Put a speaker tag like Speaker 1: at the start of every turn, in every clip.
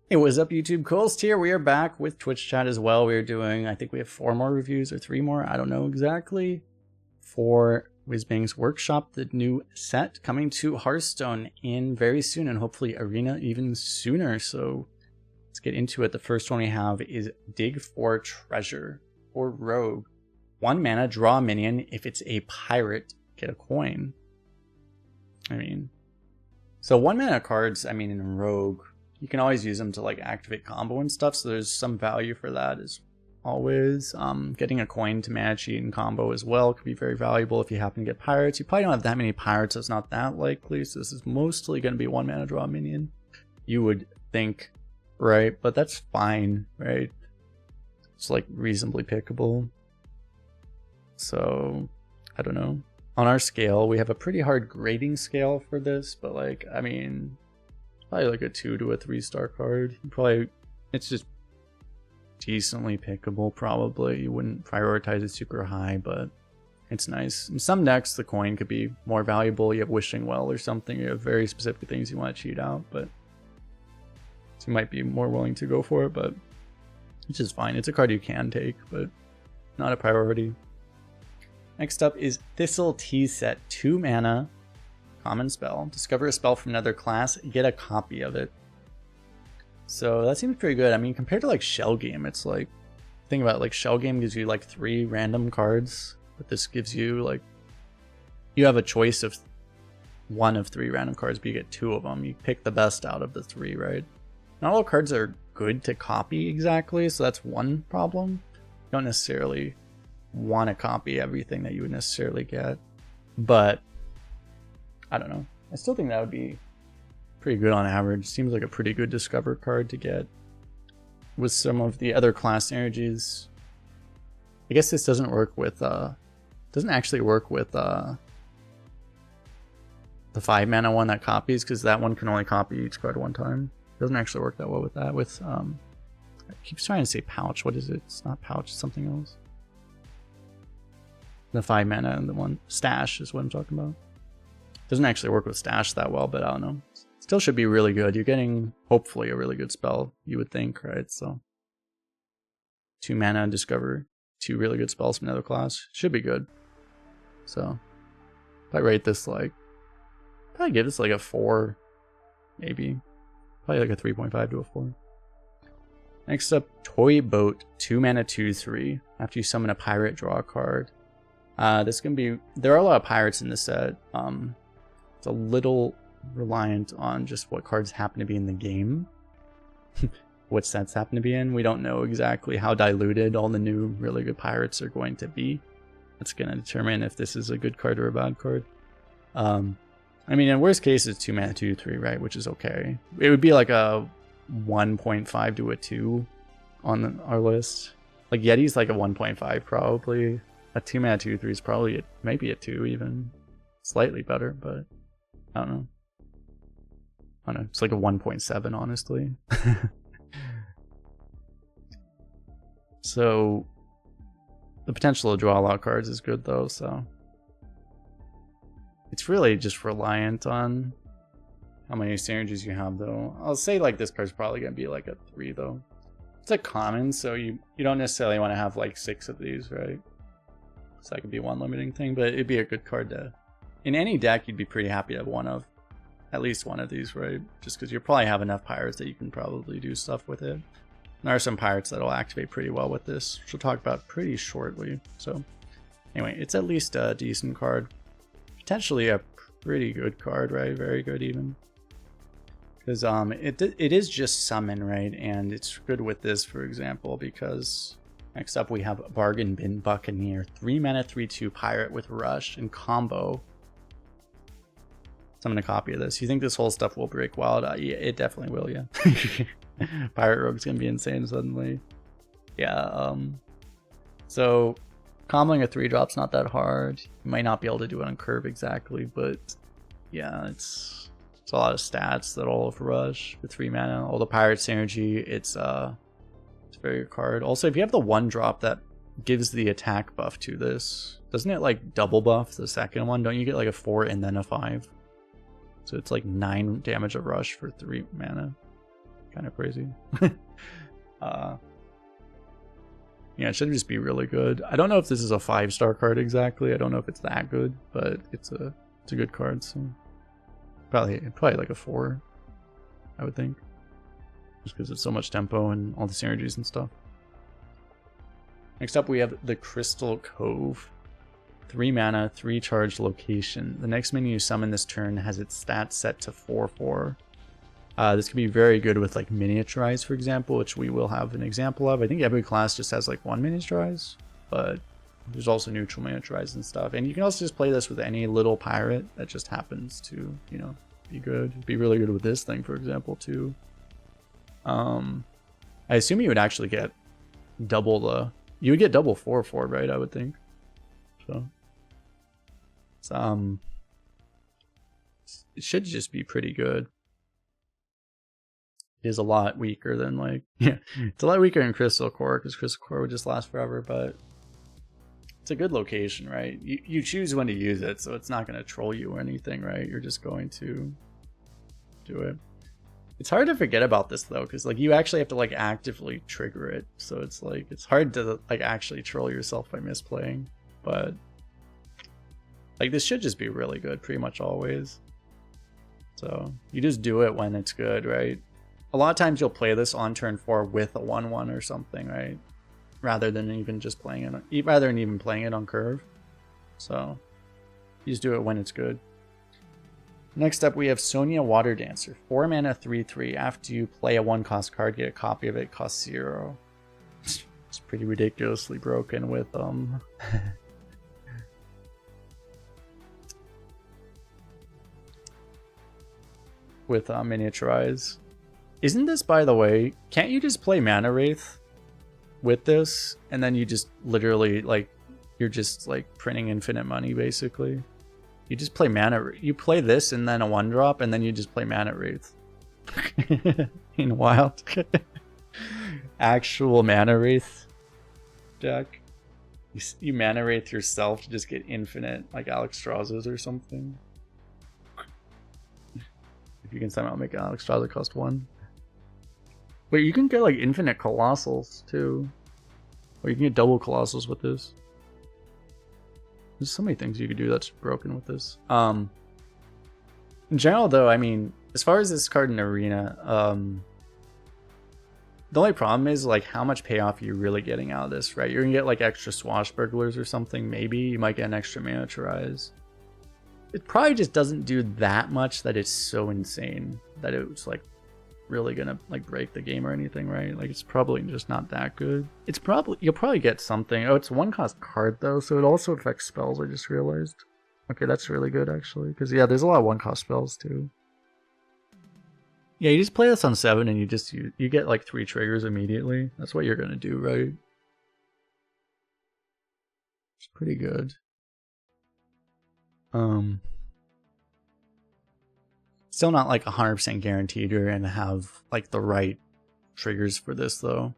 Speaker 1: Hey, what's up, YouTube? Kolst here. We are back with Twitch chat as well. We are doing, I think we have 4 more reviews or 3 more. I don't know exactly. For Whizbang's Workshop, the new set coming to Hearthstone in very soon, and hopefully Arena even sooner. So let's get into it. The first one we have is Dig for Treasure or Rogue. 1 mana, draw a minion. If it's a pirate, get a coin. So 1 mana cards, in Rogue, you can always use them to like activate combo and stuff, so there's some value for that as always. Getting a coin to mana cheat and combo as well could be very valuable if you happen to get pirates. You probably don't have that many pirates, so it's not that likely, so this is mostly going to be 1 mana draw minion, you would think, right? But that's fine, right? It's like reasonably pickable. So, I don't know. On our scale, we have a pretty hard grading scale for this, but like, probably like a 2 to a 3-star card. It's just decently pickable, probably. You wouldn't prioritize it super high, but it's nice. In some decks, the coin could be more valuable. You have Wishing Well or something. You have very specific things you want to cheat out, but so you might be more willing to go for it, but which is fine. It's a card you can take, but not a priority. Next up is Thistle Tea Set, 2 mana. Common spell. Discover a spell from another class, get a copy of it. So that seems pretty good. Compared to like Shell Game, it's like, think about it, like Shell Game gives you like 3 random cards, but this gives you like, you have a choice of 1 of 3 random cards, but you get 2 of them. You pick the best out of the 3, right? Not all cards are good to copy exactly, so that's one problem. You don't necessarily want to copy everything that you would necessarily get, but I don't know. I still think that would be pretty good on average. Seems like a pretty good Discover card to get with some of the other class energies. I guess this doesn't work with doesn't actually work with the 5 mana one that copies, because that one can only copy each card 1 time. Doesn't actually work that well with that. With I keep trying to say pouch. What is it? It's not pouch, it's something else. The 5 mana and the one stash is what I'm talking about. Doesn't actually work with stash that well, but I don't know. Still should be really good. You're getting, hopefully, a really good spell, you would think, right? So 2 mana and discover 2 really good spells from another class. Should be good. So if I rate this like, probably give this like a 4, maybe. Probably like a 3.5 to a 4. Next up, Toy Boat, 2 mana 2/3. After you summon a pirate, draw a card. This can be, there are a lot of pirates in this set. It's a little reliant on just what cards happen to be in the game. What sets happen to be in. We don't know exactly how diluted all the new really good pirates are going to be. That's going to determine if this is a good card or a bad card. In worst case, it's 2 mana 2/3, right? Which is okay. It would be like a 1.5 to a 2 on our list. Like Yeti's like a 1.5 probably. A 2 mana 2/3 is probably maybe a 2 even. Slightly better, but I don't know. It's like a 1.7 honestly. So the potential to draw a lot of cards is good though, so it's really just reliant on how many synergies you have though. I'll say like this card's probably gonna be like a 3 though. It's a common, so you don't necessarily want to have like 6 of these, right? So that could be one limiting thing, but it'd be a good card to, in any deck you'd be pretty happy to have at least one of these, right? Just because you probably have enough pirates that you can probably do stuff with it. And there are some pirates that'll activate pretty well with this, which we'll talk about pretty shortly. So anyway, it's at least a decent card. Potentially a pretty good card, right? Very good even. Because it is just summon, right? And it's good with this, for example, because next up we have Bargain Bin Buccaneer, 3 mana 3/2 pirate with rush and combo. Summon a copy of this. You think this whole stuff will break wild? Yeah, it definitely will, yeah. Pirate Rogue's gonna be insane suddenly. Yeah, so comboing a 3-drop's not that hard. You might not be able to do it on curve exactly, but yeah, it's a lot of stats that all have rush with 3 mana. All the pirate synergy, it's a very good card. Also, if you have the 1-drop that gives the attack buff to this, doesn't it like double buff the second one? Don't you get like a 4 and then a 5? So it's like 9 damage of rush for 3 mana. Kind of crazy. Yeah, it should just be really good. I don't know if this is a 5-star card exactly. I don't know if it's that good, but it's a good card. So probably like a 4, I would think, just because it's so much tempo and all the synergies and stuff. Next up, we have the Crystal Cove. 3 mana, 3 charged location. The next minion you summon this turn has its stats set to 4/4. This could be very good with like miniaturize, for example, which we will have an example of. I think every class just has like 1 miniaturize, but there's also neutral miniaturize and stuff. And you can also just play this with any little pirate that just happens to, you know, be good. It'd be really good with this thing, for example, too. I assume you would actually get double the... You would get double 4/4, right? I would think. So it should just be pretty good. It is a lot weaker than like, yeah, it's a lot weaker than Crystal Core, because Crystal Core would just last forever, but it's a good location, right? You choose when to use it, so it's not going to troll you or anything, right? You're just going to do it. It's hard to forget about this though, because like you actually have to like actively trigger it, so it's like it's hard to like actually troll yourself by misplaying. But like this should just be really good pretty much always. So you just do it when it's good, right? A lot of times you'll play this on turn 4 with a 1/1 or something, right? Rather than even just playing it on curve. So you just do it when it's good. Next up, we have Sonia Water Dancer. 4 mana, 3/3. After you play a 1-cost card, get a copy of it. Costs 0. It's pretty ridiculously broken with with miniaturize. Isn't this, by the way, can't you just play Mana Wraith with this and then you just literally like you're just like printing infinite money basically? You just play you play this and then a 1-drop and then you just play Mana Wraith. In Wild. Actual Mana Wraith deck. You Mana Wraith yourself to just get infinite like Alex Straz's or something. If you can somehow make Alex Straza cost 1. Wait, you can get like infinite Colossals too. Or you can get double Colossals with this. There's so many things you could do that's broken with this. In general though, I mean, as far as this card in Arena, the only problem is like how much payoff are you really getting out of this, right? You're gonna get like extra Swashbucklers or something, maybe. You might get an extra Miniaturize. It probably just doesn't do that much that it's so insane that it's like really gonna like break the game or anything, right? Like it's probably just not that good. It's probably, you'll probably get something. Oh, it's a 1-cost card though, so it also affects spells, I just realized. Okay, that's really good actually, because yeah, there's a lot of 1-cost spells too. Yeah, you just play this on 7 and you get like 3 triggers immediately. That's what you're gonna do, right? It's pretty good. Still not like 100% guaranteed you're gonna have like the right triggers for this though.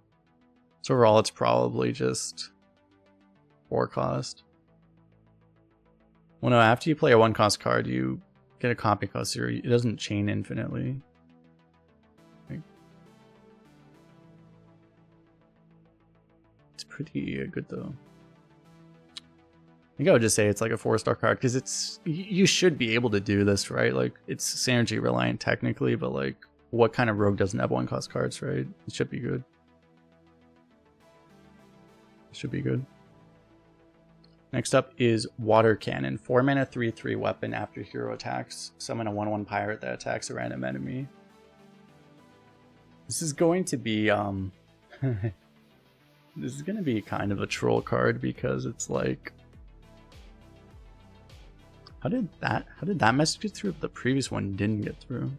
Speaker 1: So overall, it's probably just 4-cost. Well, no, after you play a 1-cost card, you get a copy cost 0. It doesn't chain infinitely. It's pretty good though. I think I would just say it's like a 4-star card because it's, you should be able to do this, right? Like it's synergy reliant technically, but like what kind of rogue doesn't have 1-cost cards, right? It should be good. It should be good. Next up is Water Cannon. 4 mana, 3/3 weapon. After hero attacks, summon a 1/1 pirate that attacks a random enemy. This is going to be this is going to be kind of a troll card because it's like, how did that message get through if the previous one didn't get through?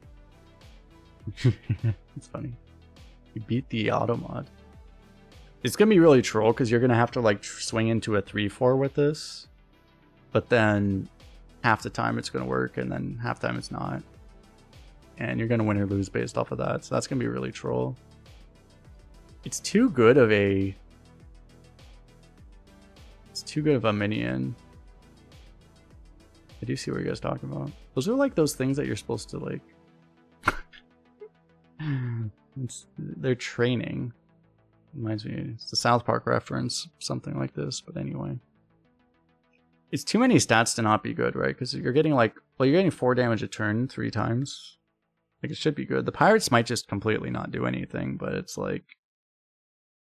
Speaker 1: It's funny. You beat the auto mod. It's gonna be really troll because you're gonna have to like swing into a 3/4 with this, but then half the time it's gonna work and then half the time it's not, and you're gonna win or lose based off of that. So that's gonna be really troll. It's too good of a minion. I do see what you guys talking about. Those are like those things that you're supposed to like They're training. Reminds me, it's the South Park reference, something like this. But anyway, it's too many stats to not be good, right? Because you're getting like, well, you're getting 4 damage a turn 3 times. Like, it should be good. The pirates might just completely not do anything, but it's like,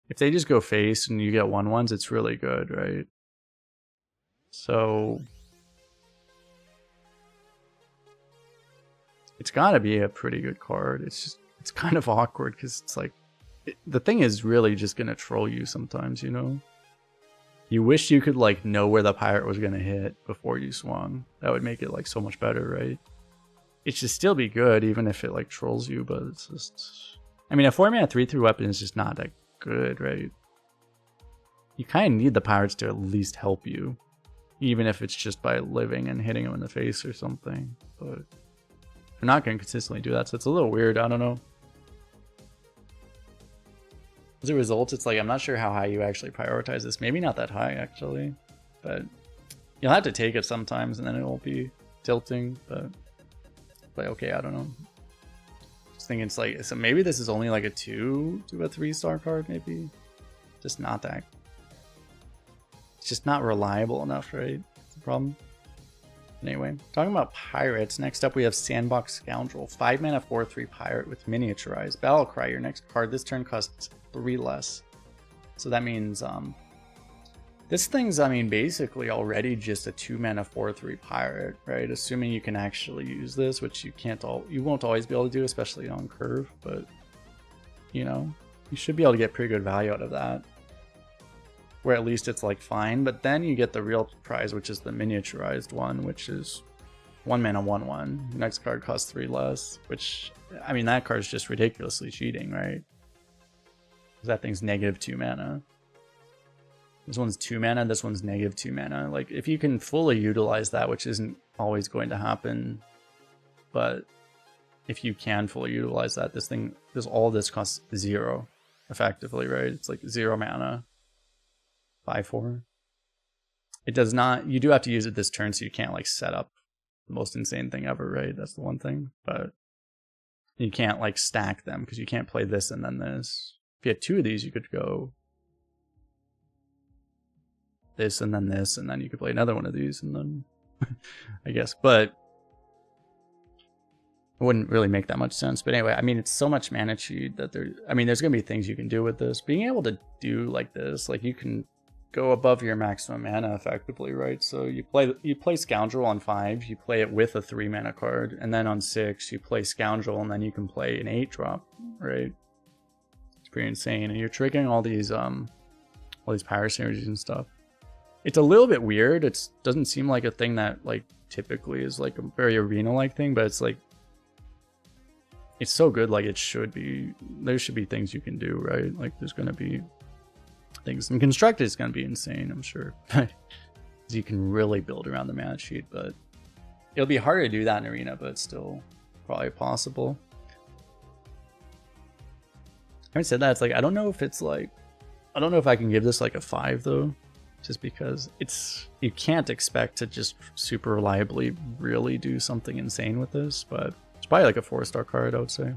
Speaker 1: if they just go face and you get 1/1s, it's really good, right? So it's got to be a pretty good card. It's just, it's kind of awkward because it's like, the thing is really just going to troll you sometimes, you know? You wish you could like know where the pirate was going to hit before you swung. That would make it like so much better, right? It should still be good even if it like trolls you, but it's just, I mean, a 4-mana 3/3 weapon is just not that good, right? You kind of need the pirates to at least help you, even if it's just by living and hitting them in the face or something. But they're not going to consistently do that, so it's a little weird. I don't know. As a result, it's like, I'm not sure how high you actually prioritize this. Maybe not that high, actually. But you'll have to take it sometimes, and then it won't be tilting. But okay, I don't know. Just thinking it's like, so maybe this is only like a 2 to a 3-star card, maybe. Just not that. It's just not reliable enough, right? That's the problem. Anyway, talking about pirates, next up we have Sandbox Scoundrel. 5 mana 4/3 pirate with miniaturized. Battlecry, your next card this turn costs 3 less. So that means this thing's, I mean, basically already just a 2 mana 4/3 pirate, right? Assuming you can actually use this, which you can't you won't always be able to do, especially on curve, but you know, you should be able to get pretty good value out of that. Where at least it's like fine, but then you get the real prize, which is the miniaturized one, which is 1 mana 1/1. Next card costs 3 less, which, I mean, that card's just ridiculously cheating, right? Because that thing's -2 mana. This one's 2 mana, this one's -2 mana. Like, if you can fully utilize that, which isn't always going to happen, but if you can fully utilize that, all this costs 0, effectively, right? It's like 0 mana. 5/4. It does not, you do have to use it this turn, so you can't like set up the most insane thing ever, right? That's the one thing. But you can't like stack them because you can't play this and then this. If you had 2 of these, you could go this and then you could play another one of these and then I guess, but it wouldn't really make that much sense. But anyway, I mean, it's so much mana cheat that there's gonna be things you can do with this. Being able to do like this, like you can go above your maximum mana effectively, right? So you play Scoundrel on 5, you play it with a 3 mana card, and then on 6 you play Scoundrel, and then you can play an 8-drop, right? It's pretty insane, and you're triggering all these pirate synergies and stuff. It's a little bit weird. It doesn't seem like a thing that like typically is like a very arena-like thing, but it's like, it's so good. Like, it should be, there should be things you can do, right? Like, there's gonna be things, and constructed is going to be insane, I'm sure. You can really build around the mana sheet, but it'll be hard to do that in arena, but it's still probably possible. Having said that, it's like, I don't know if I can give this like a 5 though, just because you can't expect to just super reliably really do something insane with this, but it's probably like a 4-star card, I would say.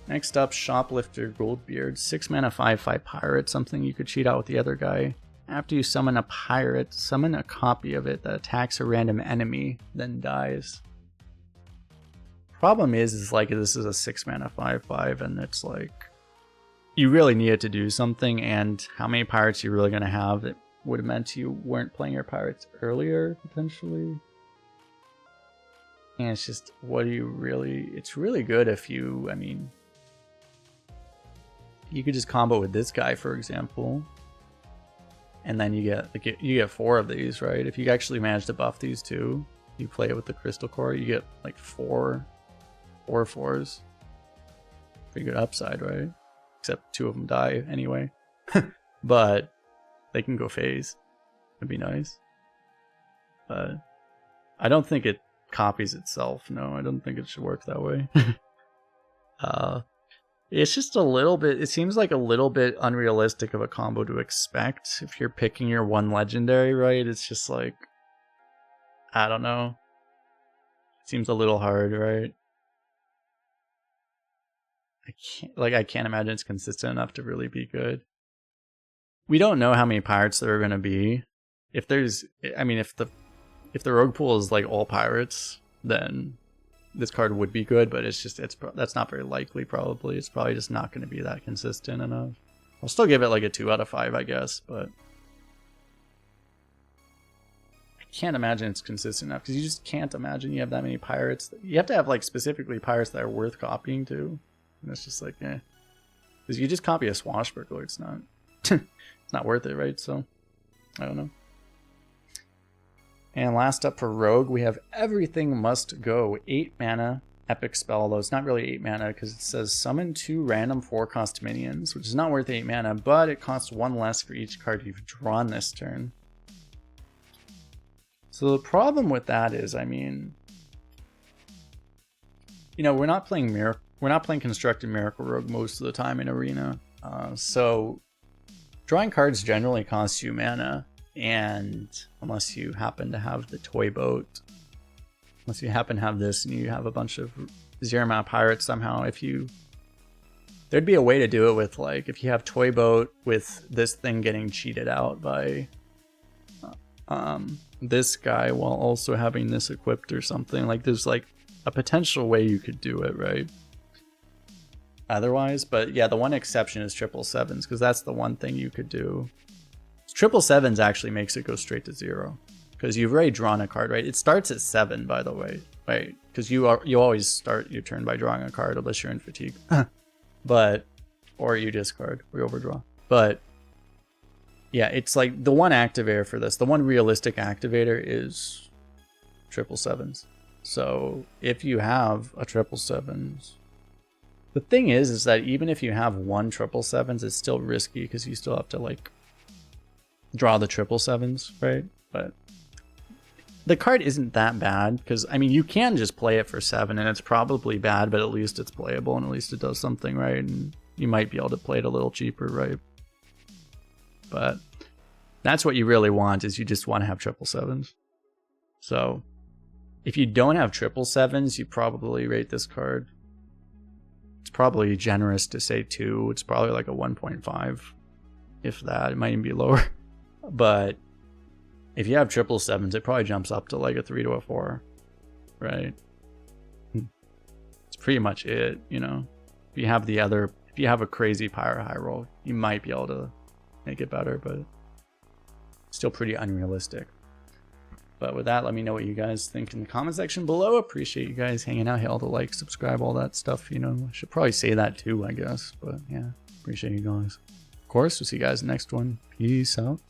Speaker 1: Next up, Shoplifter Goldbeard. 6 mana 5/5 pirate, something you could cheat out with the other guy. After you summon a pirate, summon a copy of it that attacks a random enemy, then dies. Problem is like, this is a 6 mana 5/5, and it's like, you really need it to do something, and how many pirates you're really going to have that would have meant you weren't playing your pirates earlier, potentially. And it's just, it's really good if you, I mean, you could just combo with this guy, for example, and then you get 4 of these, right? If you actually manage to buff these 2, you play it with the crystal core, you get like 4 4s. Pretty good upside, right? Except 2 of them die anyway. But they can go phase. It'd be nice. But I don't think it copies itself. No, I don't think it should work that way. It's just a little bit, it seems like a little bit unrealistic of a combo to expect if you're picking your 1 legendary, right? It's just like, I don't know. Seems a little hard, right? I can't imagine it's consistent enough to really be good. We don't know how many pirates there are going to be. If there's, I mean, if the rogue pool is like all pirates, then this card would be good, but that's not very likely. Probably it's probably just not going to be that consistent enough. I'll still give it like a 2 out of 5, I guess, but I can't imagine it's consistent enough because you just can't imagine you have that many pirates. You have to have like specifically pirates that are worth copying too, and it's just like because you just copy a swashbuckler, it's not it's not worth it, right? So I don't know. And last up for Rogue, we have Everything Must Go. 8 mana, epic spell, although it's not really 8 mana because it says summon 2 random 4-cost minions, which is not worth 8 mana, but it costs 1 less for each card you've drawn this turn. So the problem with that is, I mean, you know, we're not playing Constructed Miracle Rogue most of the time in Arena, so drawing cards generally costs you mana. And unless you happen to have the toy boat, unless you happen to have this and you have a bunch of 0 mana pirates somehow, there'd be a way to do it with, like, if you have toy boat with this thing getting cheated out by this guy while also having this equipped or something. Like, there's like a potential way you could do it, right? Otherwise, but yeah, the one exception is 777s, because that's the one thing you could do. 777s actually makes it go straight to 0 because you've already drawn a card, right? It starts at 7, by the way, right? Because you always start your turn by drawing a card unless you're in fatigue, or you discard or you overdraw. But yeah, it's like the one activator for this, the one realistic activator is 777s. So if you have a 777s, the thing is that even if you have one 777s, it's still risky because you still have to like draw the 777s, right? But the card isn't that bad because, I mean, you can just play it for 7 and it's probably bad, but at least it's playable and at least it does something, right? And you might be able to play it a little cheaper, right? But that's what you really want, is you just want to have 777s. So if you don't have 777s, you probably rate this card. It's probably generous to say 2. It's probably like a 1.5, if that. It might even be lower. But if you have 777s, it probably jumps up to like a 3 to a 4, right? It's pretty much it, you know. If you have a crazy pirate high roll, you might be able to make it better, but still pretty unrealistic. But with that, let me know what you guys think in the comment section below. Appreciate you guys hanging out. Hit all the like, subscribe, all that stuff, you know. I should probably say that too, I guess. But yeah, appreciate you guys. Of course, we'll see you guys in the next one. Peace out.